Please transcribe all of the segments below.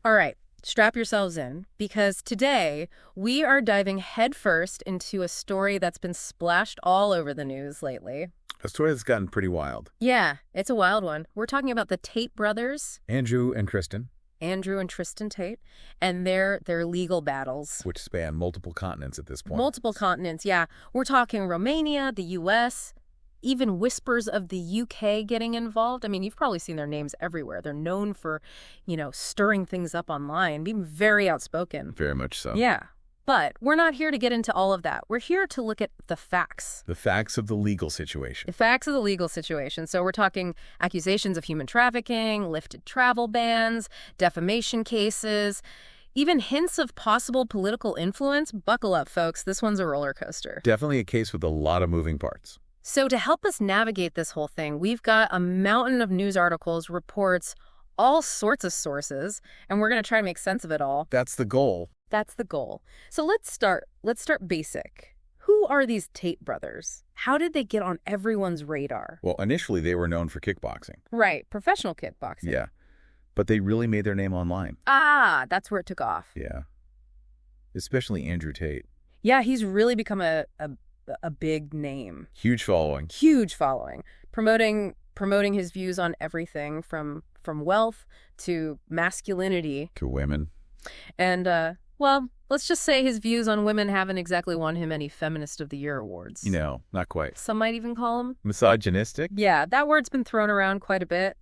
All right, strap yourselves in, because today we are diving headfirst into a story that's been splashed all over the news lately. A story that's gotten pretty wild. Yeah, it's a wild one. We're talking about the Tate brothers, Andrew and Tristan, Tristan Tate, and their legal battles. which span multiple continents at this point. Multiple continents, yeah. We're talking Romania, the U.S., even whispers of the U.K. getting involved. I mean, you've probably seen their names everywhere. They're known for, stirring things up online, being very outspoken. Very much so. Yeah. But we're not here to get into all of that. We're here to look at the facts. The facts of the legal situation. The facts of the legal situation. So we're talking accusations of human trafficking, lifted travel bans, defamation cases, even hints of possible political influence. Buckle up, folks. This one's a roller coaster. Definitely a case with a lot of moving parts. So to help us navigate this whole thing, we've got a mountain of news articles, reports, all sorts of sources, and we're going to try to make sense of it all. That's the goal. That's the goal. So let's start basic. Who are these Tate brothers? How did they get on everyone's radar? Well, initially they were known for kickboxing. Right, professional kickboxing. Yeah. But they really made their name online. Ah, that's where it took off. Yeah. Especially Andrew Tate. Yeah, he's really become a big name. Huge following. Huge following. Promoting his views on everything from wealth to masculinity. To women. And, well, let's just say his views on women haven't exactly won him any Feminist of the Year awards. Not quite. Some might even call him misogynistic? Yeah, that word's been thrown around quite a bit.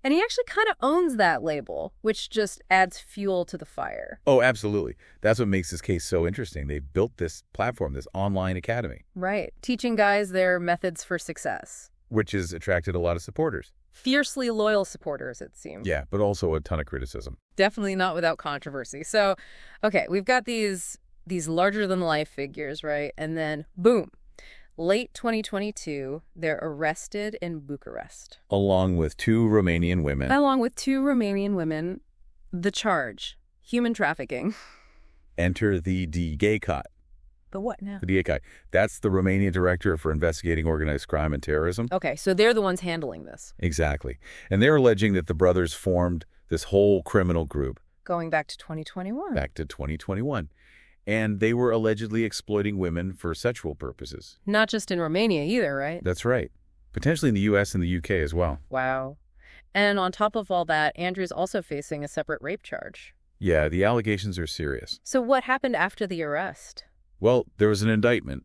And he actually kind of owns that label, which just adds fuel to the fire. Oh, absolutely. That's what makes this case so interesting. They built this platform, this online academy. Right. Teaching guys their methods for success. Which has attracted a lot of supporters. Fiercely loyal supporters, it seems. Yeah, but also a ton of criticism. Definitely not without controversy. So, okay, we've got these larger-than-life figures, right? And then, boom, late 2022, they're arrested in Bucharest. Along with two Romanian women. The charge, human trafficking. Enter the DGAI. The what now? The DGAI. That's the Romanian Director for Investigating Organized Crime and Terrorism. Okay, so they're the ones handling this. Exactly. And they're alleging that the brothers formed this whole criminal group. Going back to 2021. Back to 2021. And they were allegedly exploiting women for sexual purposes. Not just in Romania either, right? That's right. Potentially in the U.S. and the U.K. as well. Wow. And on top of all that, Andrew's also facing a separate rape charge. Yeah, the allegations are serious. So what happened after the arrest? Well, there was an indictment.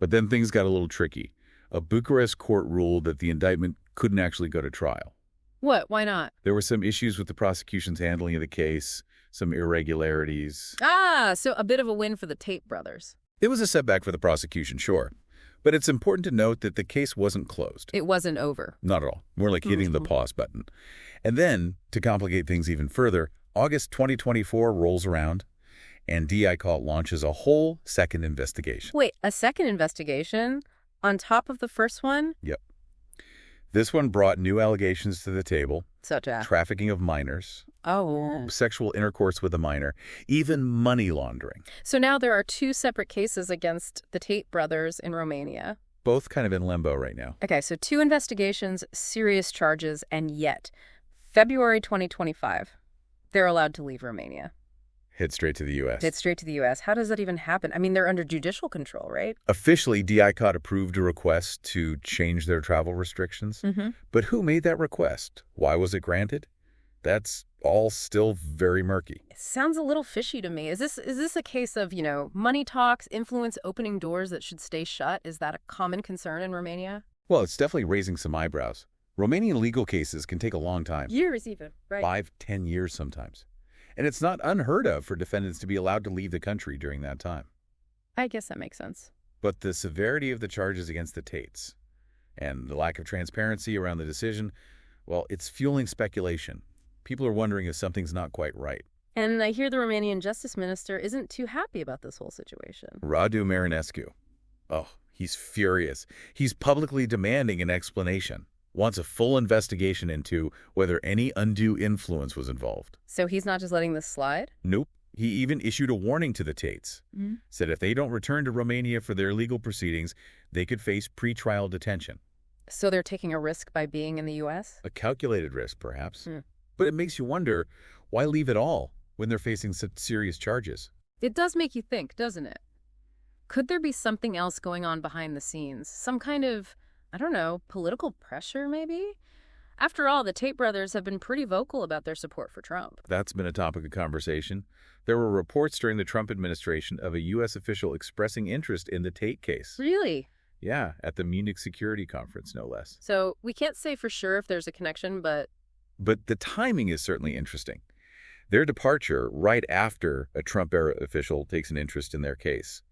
But then things got a little tricky. A Bucharest court ruled that the indictment couldn't actually go to trial. What? Why not? There were some issues with the prosecution's handling of the case, some irregularities. Ah, so a bit of a win for the Tate brothers. It was a setback for the prosecution, sure. But it's important to note that the case wasn't closed. It wasn't over. Not at all. More like hitting the pause button. And then, to complicate things even further, August 2024 rolls around, and DICOT launches a whole second investigation. Wait, a second investigation? On top of the first one? Yep. This one brought new allegations to the table. Such as? Trafficking of minors. Oh. Sexual intercourse with a minor. Even money laundering. So now there are two separate cases against the Tate brothers in Romania. Both kind of in limbo right now. Okay, so two investigations, serious charges, and yet, February 2025, they're allowed to leave Romania. Head straight to the U.S. Head straight to the U.S. How does that even happen? I mean, they're under judicial control, right? Officially, DICOT approved a request to change their travel restrictions. But who made that request? Why was it granted? That's all still very murky. It sounds a little fishy to me. Is this a case of, money talks, influence opening doors that should stay shut? Is that a common concern in Romania? Well, it's definitely raising some eyebrows. Romanian legal cases can take a long time. Years even, right? 5-10 years sometimes. And it's not unheard of for defendants to be allowed to leave the country during that time. I guess that makes sense. But the severity of the charges against the Tates and the lack of transparency around the decision, well, it's fueling speculation. People are wondering if something's not quite right. And I hear the Romanian justice minister isn't too happy about this whole situation. Radu Marinescu. Oh, he's furious. He's publicly demanding an explanation. Wants a full investigation into whether any undue influence was involved. So he's not just letting this slide? Nope. He even issued a warning to the Tates. Said if they don't return to Romania for their legal proceedings, they could face pretrial detention. So they're taking a risk by being in the U.S.? A calculated risk, perhaps. But it makes you wonder, Why leave it all when they're facing such serious charges? It does make you think, doesn't it? Could there be something else going on behind the scenes? Some kind of, I don't know, political pressure maybe? After all, the Tate brothers have been pretty vocal about their support for Trump. That's been a topic of conversation. There were reports during the Trump administration of a U.S. official expressing interest in the Tate case. Really? Yeah, at the Munich Security Conference, no less. So we can't say for sure if there's a connection, but the timing is certainly interesting. Their departure right after a Trump-era official takes an interest in their case.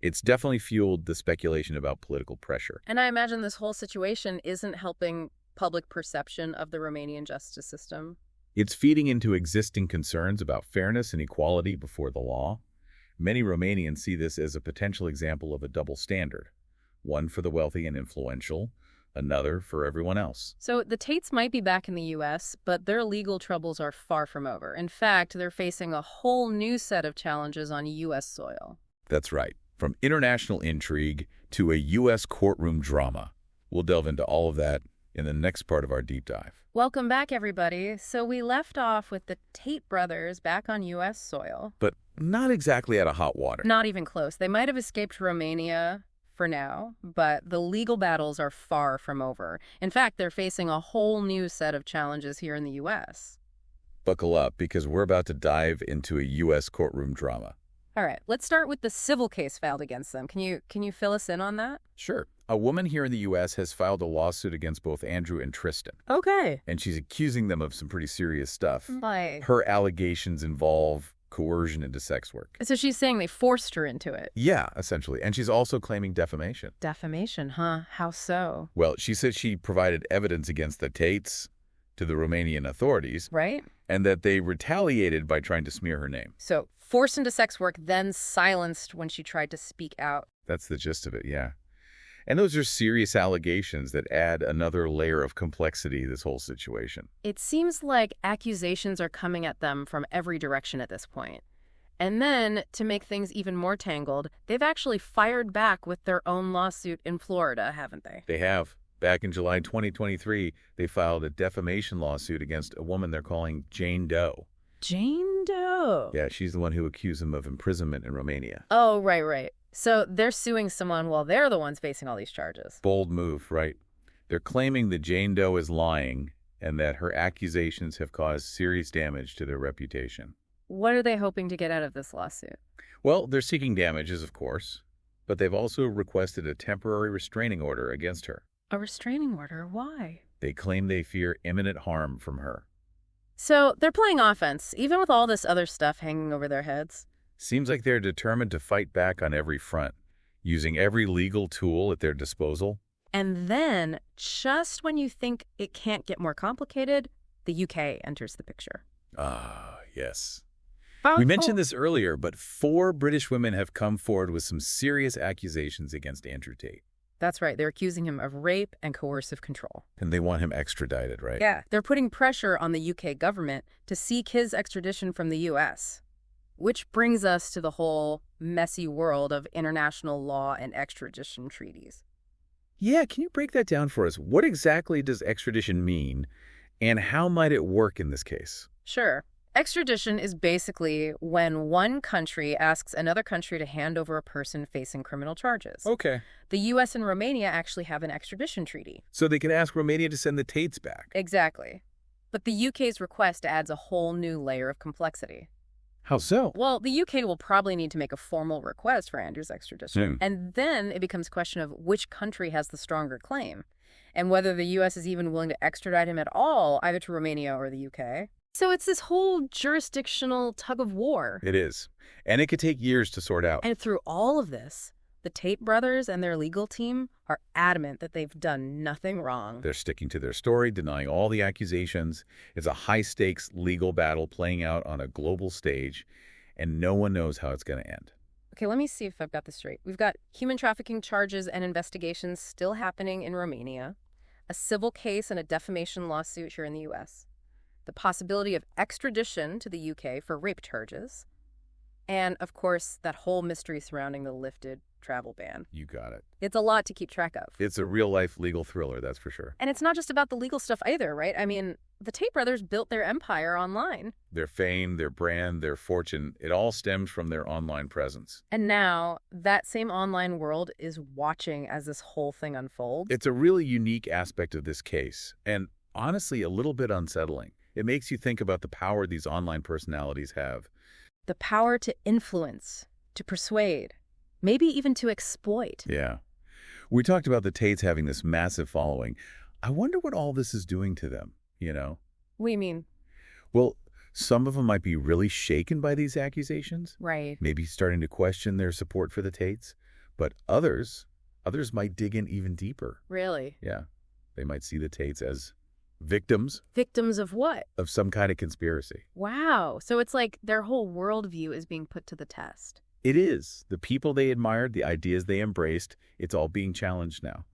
It's definitely fueled the speculation about political pressure. And I imagine this whole situation isn't helping public perception of the Romanian justice system. It's feeding into existing concerns about fairness and equality before the law. Many Romanians see this as a potential example of a double standard, one for the wealthy and influential, another for everyone else. So the Tates might be back in the U.S., but their legal troubles are far from over. In fact, they're facing a whole new set of challenges on U.S. soil. That's right. From international intrigue to a U.S. courtroom drama. We'll delve into all of that in the next part of our deep dive. Welcome back, everybody. So we left off with the Tate brothers back on U.S. soil. But not exactly out of hot water. Not even close. They might have escaped Romania for now, but the legal battles are far from over. In fact, they're facing a whole new set of challenges here in the U.S. Buckle up, because we're about to dive into a U.S. courtroom drama. All right, let's start with the civil case filed against them. Can you fill us in on that? Sure. A woman here in the U.S. has filed a lawsuit against both Andrew and Tristan. Okay. And she's accusing them of some pretty serious stuff. Like, Her allegations involve coercion into sex work. so she's saying they forced her into it. Yeah, essentially. And she's also claiming defamation. Defamation, huh? How so? Well, she says she provided evidence against the Tates to the Romanian authorities, Right? and that they retaliated by trying to smear her name. So forced into sex work, then silenced when she tried to speak out. That's the gist of it, yeah. And those are serious allegations that add another layer of complexity to this whole situation. It seems like accusations are coming at them from every direction at this point. And then, to make things even more tangled, they've actually fired back with their own lawsuit in Florida, haven't they? They have. Back in July 2023, they filed a defamation lawsuit against a woman they're calling Jane Doe. Jane Doe. Yeah, she's the one who accused them of imprisonment in Romania. Oh, right. So they're suing someone while they're the ones facing all these charges. Bold move, right? They're claiming that Jane Doe is lying and that her accusations have caused serious damage to their reputation. What are they hoping to get out of this lawsuit? Well, they're seeking damages, of course, but they've also requested a temporary restraining order against her. A restraining order? Why? They claim they fear imminent harm from her. So they're playing offense, even with all this other stuff hanging over their heads. Seems like they're determined to fight back on every front, using every legal tool at their disposal. And then, just when you think it can't get more complicated, the UK enters the picture. Ah, yes. We mentioned this earlier, but 4 British women have come forward with some serious accusations against Andrew Tate. That's right. They're accusing him of rape and coercive control. And they want him extradited, right? Yeah. They're putting pressure on the UK government to seek his extradition from the US. Which brings us to the whole messy world of international law and extradition treaties. Yeah, can you break that down for us? What exactly does extradition mean, and how might it work in this case? Sure. Extradition is basically when one country asks another country to hand over a person facing criminal charges. Okay. The U.S. and Romania actually have an extradition treaty. So they can ask Romania to send the Tates back. Exactly. But the UK's request adds a whole new layer of complexity. How so? Well, the UK will probably need to make a formal request for Andrew's extradition. And then it becomes a question of which country has the stronger claim, and whether the U.S. is even willing to extradite him at all, either to Romania or the UK. So it's this whole jurisdictional tug of war. It is. And it could take years to sort out. And through all of this, the Tate brothers and their legal team are adamant that they've done nothing wrong. They're sticking to their story, denying all the accusations. It's a high-stakes legal battle playing out on a global stage, and no one knows how it's going to end. Okay, let me see if I've got this straight. We've got human trafficking charges and investigations still happening in Romania, a civil case and a defamation lawsuit here in the U.S., the possibility of extradition to the U.K. for rape charges, and, of course, that whole mystery surrounding the lifted travel ban. You got it. It's a lot to keep track of. It's a real-life legal thriller, that's for sure. And it's not just about the legal stuff either, right? I mean, the Tate brothers built their empire online. Their fame, their brand, their fortune, it all stems from their online presence. And now, that same online world is watching as this whole thing unfolds. It's a really unique aspect of this case, and honestly, a little bit unsettling. It makes you think about the power these online personalities have. The power to influence, to persuade, maybe even to exploit. Yeah. We talked about the Tates having this massive following. I wonder what all this is doing to them, you know? What do you mean? Well, some of them might be really shaken by these accusations. Right. Maybe starting to question their support for the Tates. But others might dig in even deeper. Really? Yeah. They might see the Tates as victims. Victims of what? Of some kind of conspiracy. Wow. So it's like their whole worldview is being put to the test. It is. The people they admired, the ideas they embraced, it's all being challenged now.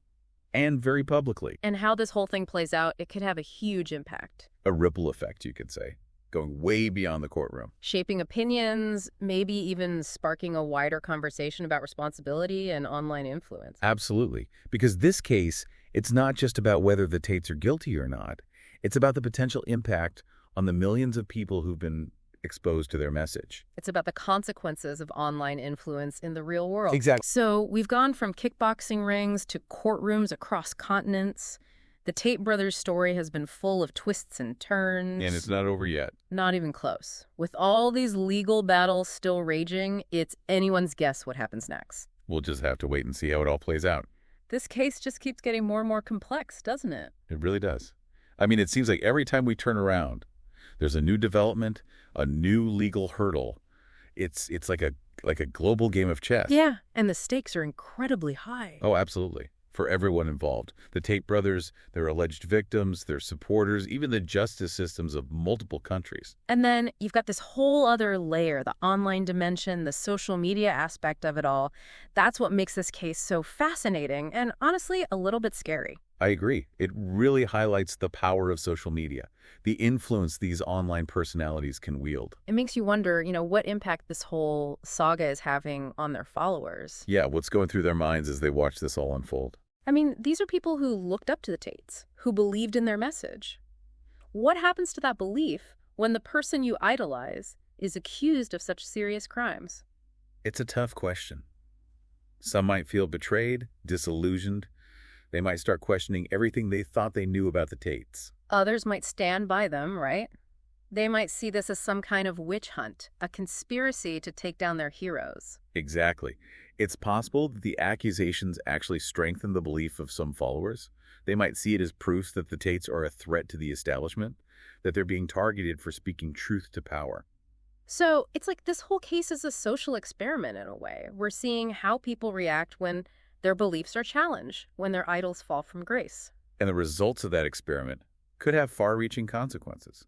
And very publicly. And how this whole thing plays out, it could have a huge impact. A ripple effect, you could say, going way beyond the courtroom. Shaping opinions, maybe even sparking a wider conversation about responsibility and online influence. Absolutely. Because this case, it's not just about whether the Tates are guilty or not. It's about the potential impact on the millions of people who've been exposed to their message. It's about the consequences of online influence in the real world. Exactly. So we've gone from kickboxing rings to courtrooms across continents. The Tate brothers' story has been full of twists and turns. And it's not over yet. Not even close. With all these legal battles still raging, it's anyone's guess what happens next. We'll just have to wait and see how it all plays out. This case just keeps getting more and more complex, doesn't it? It really does. I mean, it seems like every time we turn around, there's a new development, a new legal hurdle. It's like a global game of chess. Yeah, and the stakes are incredibly high. Oh, absolutely. For everyone involved. The Tate brothers, their alleged victims, their supporters, even the justice systems of multiple countries. And then you've got this whole other layer, the online dimension, the social media aspect of it all. That's what makes this case so fascinating and honestly a little bit scary. I agree. It really highlights the power of social media, the influence these online personalities can wield. It makes you wonder, what impact this whole saga is having on their followers. Yeah, what's going through their minds as they watch this all unfold. I mean, these are people who looked up to the Tates, who believed in their message. What happens to that belief when the person you idolize is accused of such serious crimes? It's a tough question. Some might feel betrayed, disillusioned. They might start questioning everything they thought they knew about the Tates. Others might stand by them, right? They might see this as some kind of witch hunt, a conspiracy to take down their heroes. Exactly. It's possible that the accusations actually strengthen the belief of some followers. They might see it as proof that the Tates are a threat to the establishment, that they're being targeted for speaking truth to power. So it's like this whole case is a social experiment in a way. We're seeing how people react when their beliefs are challenged, when their idols fall from grace. And the results of that experiment could have far-reaching consequences.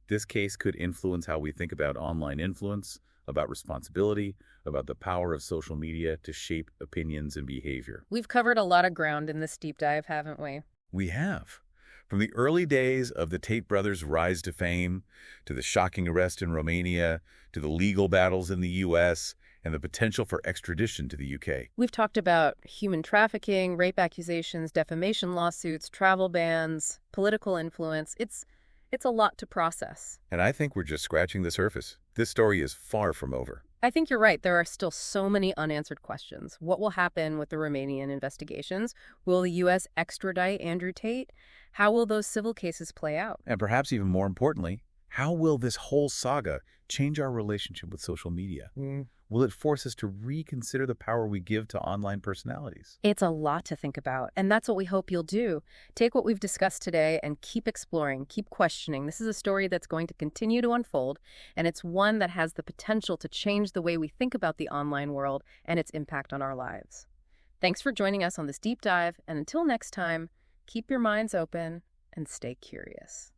This case could influence how we think about online influence, about responsibility, about the power of social media to shape opinions and behavior. We've covered a lot of ground in this deep dive, haven't we? We have. From the early days of the Tate brothers' rise to fame, to the shocking arrest in Romania, to the legal battles in the U.S., and the potential for extradition to the U.K. We've talked about human trafficking, rape accusations, defamation lawsuits, travel bans, political influence. It's a lot to process. And I think we're just scratching the surface. This story is far from over. I think you're right. There are still so many unanswered questions. What will happen with the Romanian investigations? Will the U.S. extradite Andrew Tate? How will those civil cases play out? And perhaps even more importantly, how will this whole saga change our relationship with social media? Will it force us to reconsider the power we give to online personalities? It's a lot to think about, and that's what we hope you'll do. Take what we've discussed today and keep exploring, keep questioning. This is a story that's going to continue to unfold, and it's one that has the potential to change the way we think about the online world and its impact on our lives. Thanks for joining us on this deep dive, and until next time, keep your minds open and stay curious.